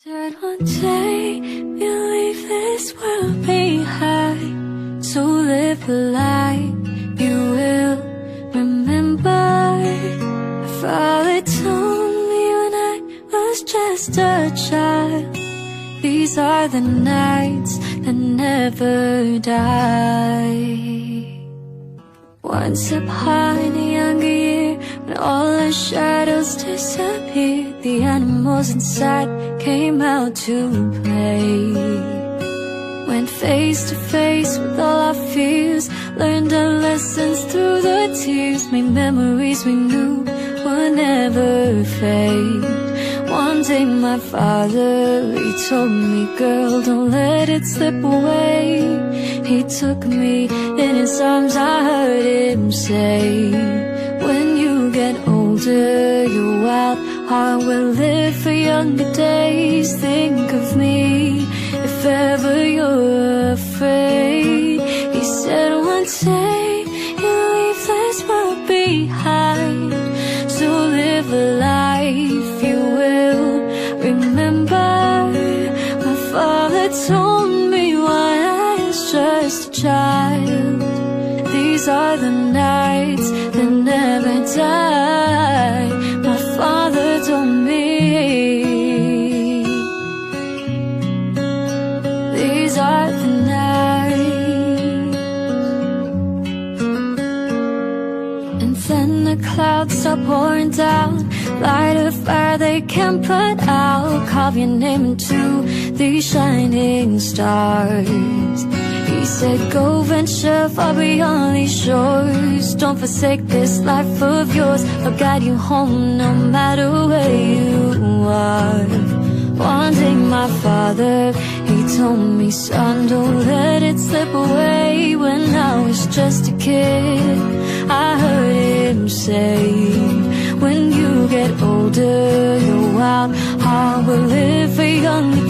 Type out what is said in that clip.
Said one day we'll leave this world behind, so live a life you will remember. My father told me when I was just a child, these are the nights that never die. Once upon a younger year, when all our shadows disappeared, the animals inside came out to play. Went face to face with all our fears, learned our lessons through the tears, made memories we knew would never fade. One day my father, he told me, girl, don't let it slip away. He took me in his arms, I heard him say, when you get older, your wild heart will live for younger days. Think of me if ever you're afraid. He said one day you'll leave this world behind, so live a life you will remember. My father told me when I was just a child, these are the nights that never die. My father told me, these are the nights. And then the clouds start pouring down, light a fire they can't put out, carve your name into these shining stars. He said, go venture far beyond these shores, don't forsake this life of yours, I'll guide you home no matter where you are. One day my father, he told me, son, don't let it slip away. When I was just a kid, I heard him say, when you get older, your wild heart will live for younger